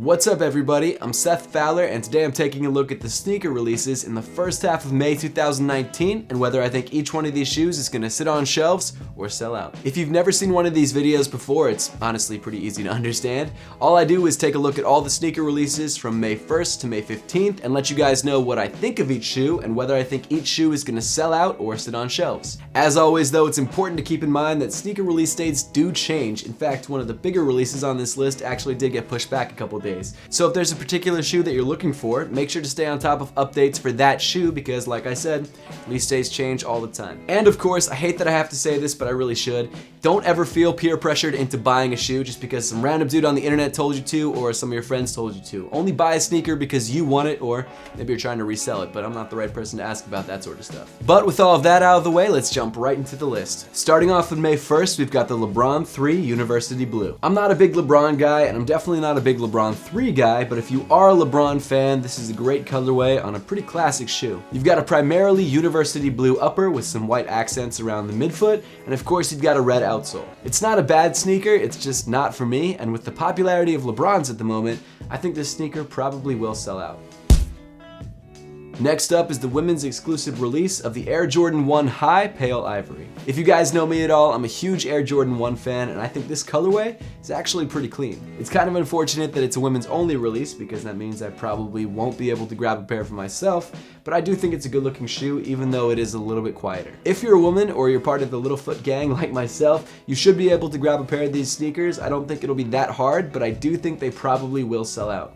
What's up everybody, I'm Seth Fowler and today I'm taking a look at the sneaker releases in the first half of May 2019 and whether I think each one of these shoes is going to sit on shelves or sell out. If you've never seen one of these videos before, it's honestly pretty easy to understand. All I do is take a look at all the sneaker releases from May 1st to May 15th and let you guys know what I think of each shoe and whether I think each shoe is going to sell out or sit on shelves. As always though, it's important to keep in mind that sneaker release dates do change. In fact, one of the bigger releases on this list actually did get pushed back a couple days. So if there's a particular shoe that you're looking for, make sure to stay on top of updates for that shoe because like I said, release dates change all the time. And of course, I hate that I have to say this, but I really should. Don't ever feel peer pressured into buying a shoe just because some random dude on the internet told you to or some of your friends told you to. Only buy a sneaker because you want it or maybe you're trying to resell it, but I'm not the right person to ask about that sort of stuff. But with all of that out of the way, let's jump right into the list. Starting off with May 1st, we've got the LeBron 3 University Blue. I'm not a big LeBron guy and I'm definitely not a big LeBron 3 guy, but if you are a LeBron fan, this is a great colorway on a pretty classic shoe. You've got a primarily university blue upper with some white accents around the midfoot, and of course you've got a red outsole. It's not a bad sneaker, it's just not for me, and with the popularity of LeBron's at the moment, I think this sneaker probably will sell out. Next up is the women's exclusive release of the Air Jordan 1 High Pale Ivory. If you guys know me at all, I'm a huge Air Jordan 1 fan and I think this colorway is actually pretty clean. It's kind of unfortunate that it's a women's only release because that means I probably won't be able to grab a pair for myself, but I do think it's a good looking shoe even though it is a little bit quieter. If you're a woman or you're part of the Littlefoot gang like myself, you should be able to grab a pair of these sneakers. I don't think it'll be that hard, but I do think they probably will sell out.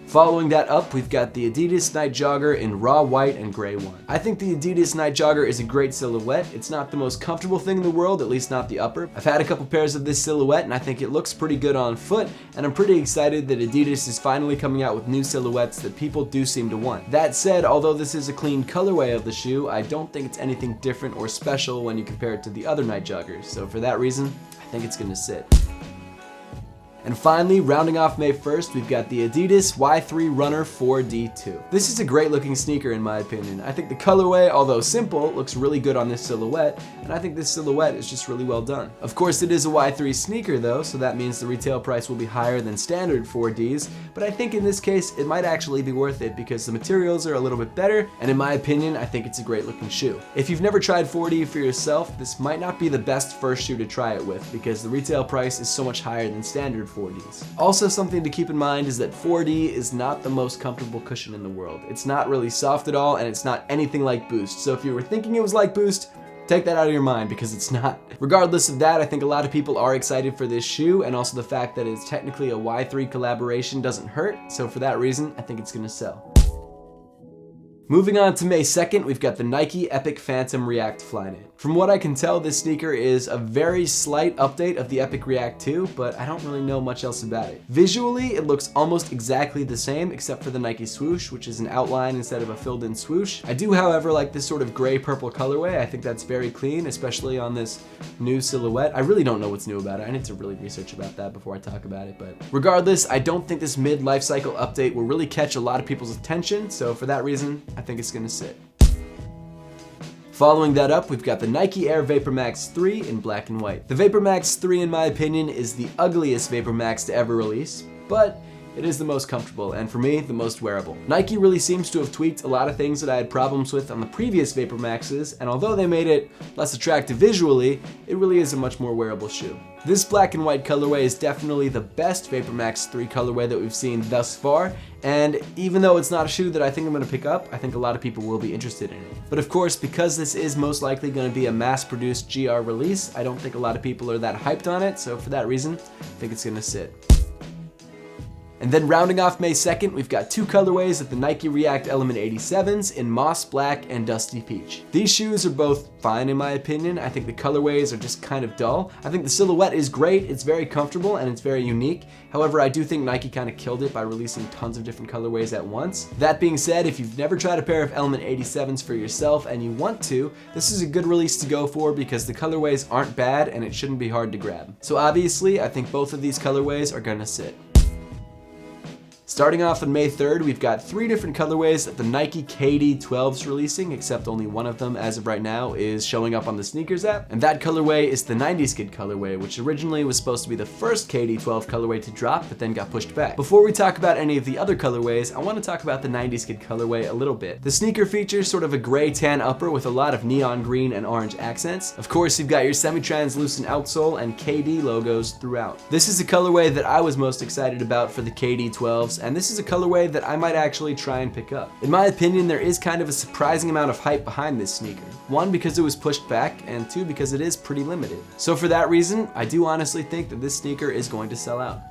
Following that up, we've got the Adidas Night Jogger in raw white and gray one. I think the Adidas Night Jogger is a great silhouette. It's not the most comfortable thing in the world, at least not the upper. I've had a couple pairs of this silhouette and I think it looks pretty good on foot, and I'm pretty excited that Adidas is finally coming out with new silhouettes that people do seem to want. That said, although this is a clean colorway of the shoe, I don't think it's anything different or special when you compare it to the other Night Joggers, so for that reason, I think it's gonna sit. And finally, rounding off May 1st, we've got the Adidas Y3 Runner 4D2. This is a great looking sneaker in my opinion. I think the colorway, although simple, looks really good on this silhouette, and I think this silhouette is just really well done. Of course, it is a Y3 sneaker though, so that means the retail price will be higher than standard 4Ds, but I think in this case, it might actually be worth it because the materials are a little bit better, and in my opinion, I think it's a great looking shoe. If you've never tried 4D for yourself, this might not be the best first shoe to try it with because the retail price is so much higher than standard 4Ds. Also, something to keep in mind is that 4D is not the most comfortable cushion in the world. It's not really soft at all and it's not anything like Boost. So if you were thinking it was like Boost, take that out of your mind because it's not. Regardless of that, I think a lot of people are excited for this shoe, and also the fact that it's technically a Y3 collaboration doesn't hurt. So for that reason, I think it's gonna sell. Moving on to May 2nd, we've got the Nike Epic Phantom React Flyknit. From what I can tell, this sneaker is a very slight update of the Epic React 2, but I don't really know much else about it. Visually, it looks almost exactly the same except for the Nike swoosh, which is an outline instead of a filled-in swoosh. I do, however, like this sort of gray-purple colorway. I think that's very clean, especially on this new silhouette. I really don't know what's new about it. I need to really research about that before I talk about it, but regardless, I don't think this mid-life cycle update will really catch a lot of people's attention, so for that reason, I think it's gonna sit. Following that up, we've got the Nike Air VaporMax 3 in black and white. The VaporMax 3, in my opinion, is the ugliest VaporMax to ever release, but it is the most comfortable, and for me, the most wearable. Nike really seems to have tweaked a lot of things that I had problems with on the previous VaporMaxes, and although they made it less attractive visually, it really is a much more wearable shoe. This black and white colorway is definitely the best VaporMax 3 colorway that we've seen thus far, and even though it's not a shoe that I think I'm going to pick up, I think a lot of people will be interested in it. But of course, because this is most likely going to be a mass-produced GR release, I don't think a lot of people are that hyped on it, so for that reason, I think it's going to sit. And then rounding off May 2nd, we've got two colorways of the Nike React Element 87s in Moss Black and Dusty Peach. These shoes are both fine in my opinion. I think the colorways are just kind of dull. I think the silhouette is great, it's very comfortable, and it's very unique. However, I do think Nike kind of killed it by releasing tons of different colorways at once. That being said, if you've never tried a pair of Element 87s for yourself and you want to, this is a good release to go for because the colorways aren't bad and it shouldn't be hard to grab. So obviously, I think both of these colorways are gonna sit. Starting off on May 3rd, we've got 3 different colorways of the Nike KD12s releasing, except only one of them as of right now is showing up on the sneakers app. And that colorway is the 90s Kid colorway, which originally was supposed to be the first KD12 colorway to drop, but then got pushed back. Before we talk about any of the other colorways, I want to talk about the 90s Kid colorway a little bit. The sneaker features sort of a gray tan upper with a lot of neon green and orange accents. Of course, you've got your semi-translucent outsole and KD logos throughout. This is a colorway that I was most excited about for the KD12s, and this is a colorway that I might actually try and pick up. In my opinion, there is kind of a surprising amount of hype behind this sneaker. 1, because it was pushed back, and 2, because it is pretty limited. So for that reason, I do honestly think that this sneaker is going to sell out.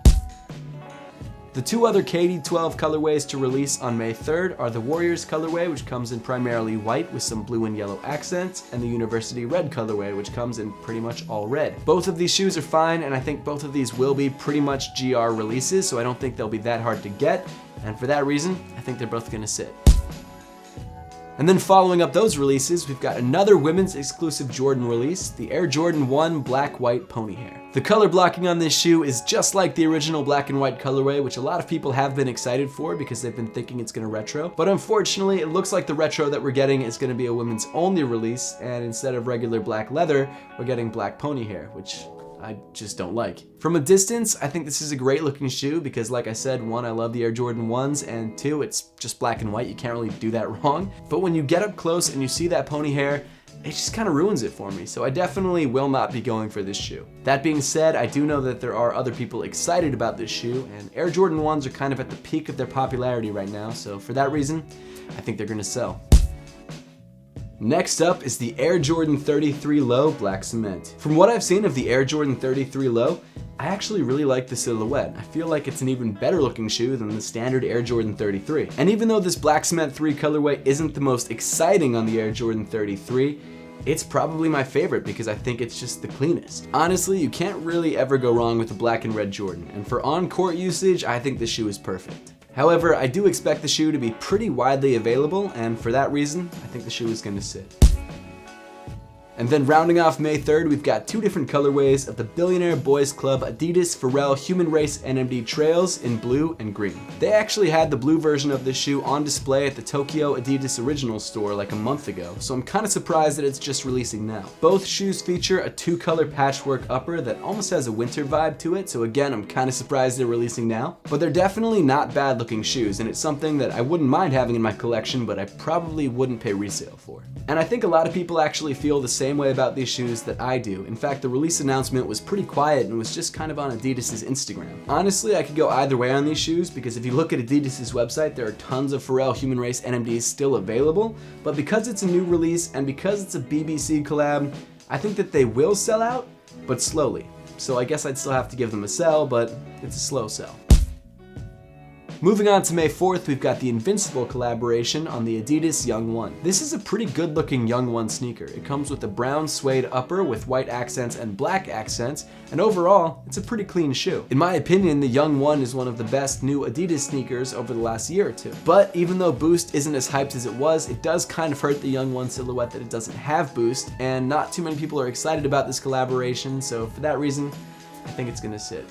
The 2 other KD12 colorways to release on May 3rd are the Warriors colorway, which comes in primarily white with some blue and yellow accents, and the University Red colorway, which comes in pretty much all red. Both of these shoes are fine, and I think both of these will be pretty much GR releases, so I don't think they'll be that hard to get, and for that reason, I think they're both gonna sit. And then following up those releases, we've got another women's exclusive Jordan release, the Air Jordan 1 Black-White Pony Hair. The color blocking on this shoe is just like the original black and white colorway, which a lot of people have been excited for because they've been thinking it's gonna retro. But unfortunately, it looks like the retro that we're getting is gonna be a women's only release, and instead of regular black leather, we're getting black pony hair, which I just don't like. From a distance, I think this is a great looking shoe because, like I said, 1, I love the Air Jordan 1s, and 2, it's just black and white. You can't really do that wrong. But when you get up close and you see that pony hair, it just kind of ruins it for me. So I definitely will not be going for this shoe. That being said, I do know that there are other people excited about this shoe, and Air Jordan 1s are kind of at the peak of their popularity right now. So for that reason, I think they're gonna sell. Next up is the Air Jordan 33 Low Black Cement. From what I've seen of the Air Jordan 33 Low, I actually really like the silhouette. I feel like it's an even better looking shoe than the standard Air Jordan 33. And even though this Black Cement 3 colorway isn't the most exciting on the Air Jordan 33, it's probably my favorite because I think it's just the cleanest. Honestly, you can't really ever go wrong with the black and red Jordan, and for on-court usage, I think this shoe is perfect. However, I do expect the shoe to be pretty widely available, and for that reason, I think the shoe is gonna sit. And then rounding off May 3rd, we've got 2 different colorways of the Billionaire Boys Club Adidas Pharrell Human Race NMD Trails in blue and green. They actually had the blue version of this shoe on display at the Tokyo Adidas Original store like a month ago, so I'm kind of surprised that it's just releasing now. Both shoes feature a 2-color patchwork upper that almost has a winter vibe to it, so again, I'm kind of surprised they're releasing now. But they're definitely not bad looking shoes, and it's something that I wouldn't mind having in my collection, but I probably wouldn't pay resale for. And I think a lot of people actually feel the same way about these shoes that I do. In fact, the release announcement was pretty quiet and was just kind of on Adidas's Instagram. Honestly, I could go either way on these shoes because if you look at Adidas's website, there are tons of Pharrell Human Race NMDs still available, but because it's a new release and because it's a BBC collab, I think that they will sell out, but slowly. So I guess I'd still have to give them a sell, but it's a slow sell. Moving on to May 4th, we've got the Invincible collaboration on the Adidas Young One. This is a pretty good looking Young One sneaker. It comes with a brown suede upper with white accents and black accents, and overall, it's a pretty clean shoe. In my opinion, the Young One is one of the best new Adidas sneakers over the last year or 2. But even though Boost isn't as hyped as it was, it does kind of hurt the Young One silhouette that it doesn't have Boost, and not too many people are excited about this collaboration, so for that reason, I think it's gonna sit.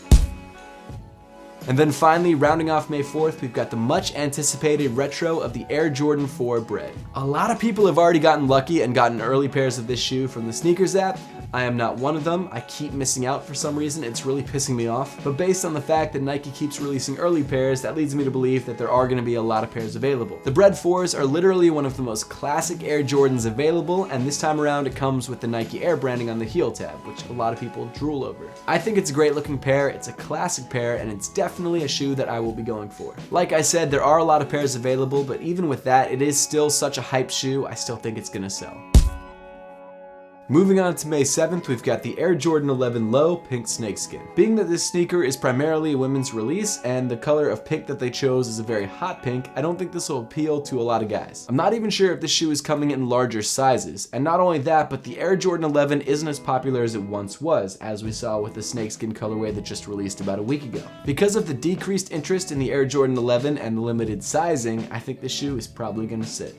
And then finally, rounding off May 4th, we've got the much anticipated retro of the Air Jordan 4 Bread. A lot of people have already gotten lucky and gotten early pairs of this shoe from the sneakers app. I am not one of them. I keep missing out for some reason. It's really pissing me off. But based on the fact that Nike keeps releasing early pairs, that leads me to believe that there are going to be a lot of pairs available. The Bread 4s are literally one of the most classic Air Jordans available, and this time around it comes with the Nike Air branding on the heel tab, which a lot of people drool over. I think it's a great looking pair, it's a classic pair, and it's definitely a shoe that I will be going for. Like I said, there are a lot of pairs available, but even with that, it is still such a hype shoe, I still think it's gonna sell. Moving on to May 7th, we've got the Air Jordan 11 Low Pink Snakeskin. Being that this sneaker is primarily a women's release and the color of pink that they chose is a very hot pink, I don't think this will appeal to a lot of guys. I'm not even sure if this shoe is coming in larger sizes, and not only that, but the Air Jordan 11 isn't as popular as it once was, as we saw with the snakeskin colorway that just released about a week ago. Because of the decreased interest in the Air Jordan 11 and the limited sizing, I think this shoe is probably gonna sit.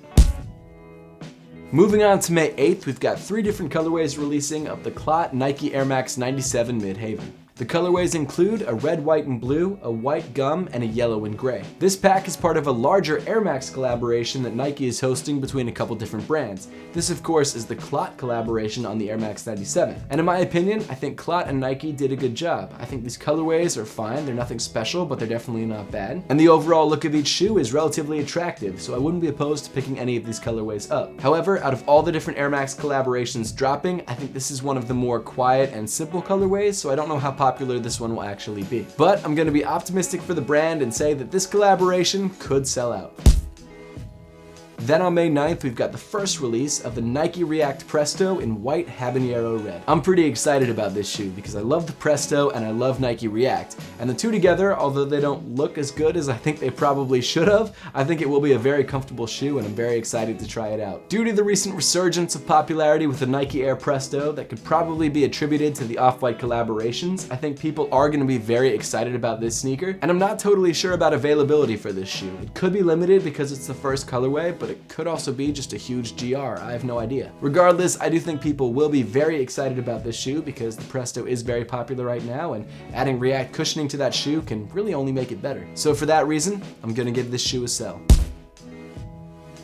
Moving on to May 8th, we've got 3 different colorways releasing of the Clot Nike Air Max 97 Mid-Haven. The colorways include a red, white, and blue, a white gum, and a yellow and gray. This pack is part of a larger Air Max collaboration that Nike is hosting between a couple different brands. This, of course, is the Clot collaboration on the Air Max 97. And in my opinion, I think Clot and Nike did a good job. I think these colorways are fine, they're nothing special, but they're definitely not bad. And the overall look of each shoe is relatively attractive, so I wouldn't be opposed to picking any of these colorways up. However, out of all the different Air Max collaborations dropping, I think this is one of the more quiet and simple colorways, so I don't know how popular this one will actually be. But I'm gonna be optimistic for the brand and say that this collaboration could sell out. Then on May 9th, we've got the first release of the Nike React Presto in white habanero red. I'm pretty excited about this shoe because I love the Presto and I love Nike React. And the two together, although they don't look as good as I think they probably should have, I think it will be a very comfortable shoe and I'm very excited to try it out. Due to the recent resurgence of popularity with the Nike Air Presto that could probably be attributed to the Off-White collaborations, I think people are going to be very excited about this sneaker. And I'm not totally sure about availability for this shoe. It could be limited because it's the first colorway, but it could also be just a huge GR, I have no idea. Regardless, I do think people will be very excited about this shoe because the Presto is very popular right now and adding React cushioning to that shoe can really only make it better. So for that reason, I'm gonna give this shoe a sell.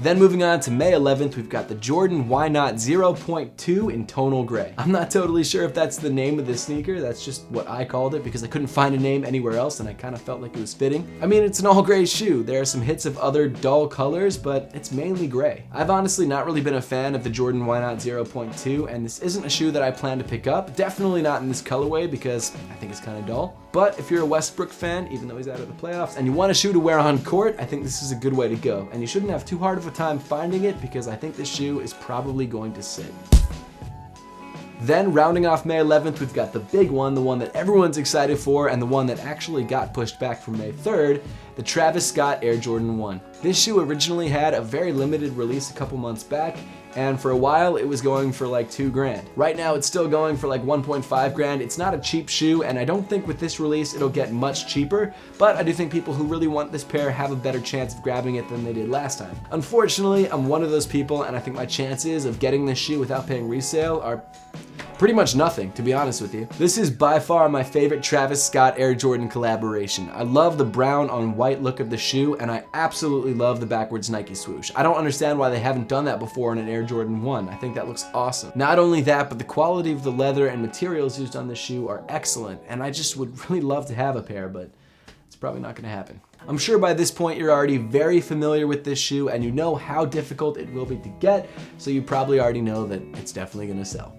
Then moving on to May 11th, we've got the Jordan Why Not 0.2 in tonal gray. I'm not totally sure if that's the name of this sneaker, that's just what I called it because I couldn't find a name anywhere else and I kind of felt like it was fitting. I mean, it's an all gray shoe. There are some hits of other dull colors, but it's mainly gray. I've honestly not really been a fan of the Jordan Why Not 0.2 and this isn't a shoe that I plan to pick up. Definitely not in this colorway because I think it's kind of dull. But if you're a Westbrook fan, even though he's out of the playoffs, and you want a shoe to wear on court, I think this is a good way to go. And you shouldn't have too hard of a time finding it because I think this shoe is probably going to sit. Then rounding off May 11th, we've got the big one, the one that everyone's excited for, and the one that actually got pushed back from May 3rd, the Travis Scott Air Jordan 1. This shoe originally had a very limited release a couple months back, and for a while it was going for like $2 grand. Right now it's still going for like 1.5 grand. It's not a cheap shoe, and I don't think with this release it'll get much cheaper, but I do think people who really want this pair have a better chance of grabbing it than they did last time. Unfortunately, I'm one of those people, and I think my chances of getting this shoe without paying resale are pretty much nothing, to be honest with you. This is by far my favorite Travis Scott Air Jordan collaboration. I love the brown on white look of the shoe, and I absolutely love the backwards Nike swoosh. I don't understand why they haven't done that before in an Air Jordan 1. I think that looks awesome. Not only that, but the quality of the leather and materials used on the shoe are excellent, and I just would really love to have a pair, but it's probably not gonna happen. I'm sure by this point you're already very familiar with this shoe and you know how difficult it will be to get, so you probably already know that it's definitely gonna sell.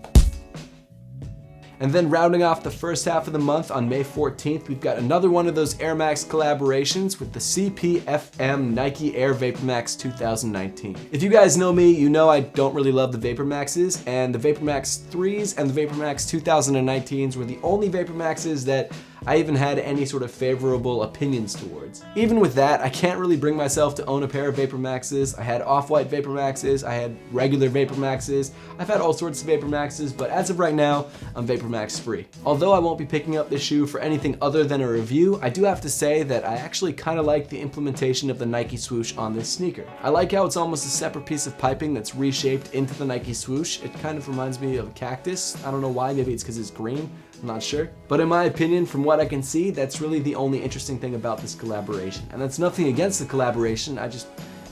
And then rounding off the first half of the month on May 14th, we've got another one of those Air Max collaborations with the CPFM Nike Air VaporMax 2019. If you guys know me, you know I don't really love the VaporMaxes, and the VaporMax 3s and the VaporMax 2019s were the only VaporMaxes that I even had any sort of favorable opinions towards. Even with that, I can't really bring myself to own a pair of VaporMaxes. I had Off-White VaporMaxes, I had regular VaporMaxes, I've had all sorts of VaporMaxes, but as of right now, I'm VaporMax free. Although I won't be picking up this shoe for anything other than a review, I do have to say that I actually kind of like the implementation of the Nike swoosh on this sneaker. I like how it's almost a separate piece of piping that's reshaped into the Nike swoosh. It kind of reminds me of a cactus. I don't know why, maybe it's because it's green. I'm not sure. But in my opinion, from what I can see, that's really the only interesting thing about this collaboration. And that's nothing against the collaboration, I just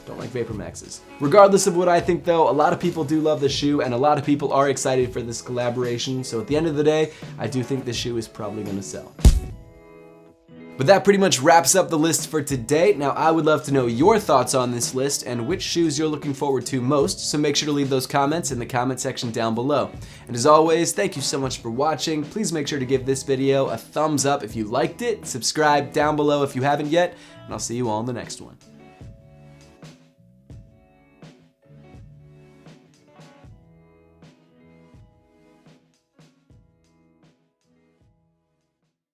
don't like VaporMaxes. Regardless of what I think though, a lot of people do love the shoe and a lot of people are excited for this collaboration. So at the end of the day, I do think this shoe is probably gonna sell. But that pretty much wraps up the list for today. Now I would love to know your thoughts on this list and which shoes you're looking forward to most, so make sure to leave those comments in the comment section down below. And as always, thank you so much for watching. Please make sure to give this video a thumbs up if you liked it, subscribe down below if you haven't yet, and I'll see you all in the next one.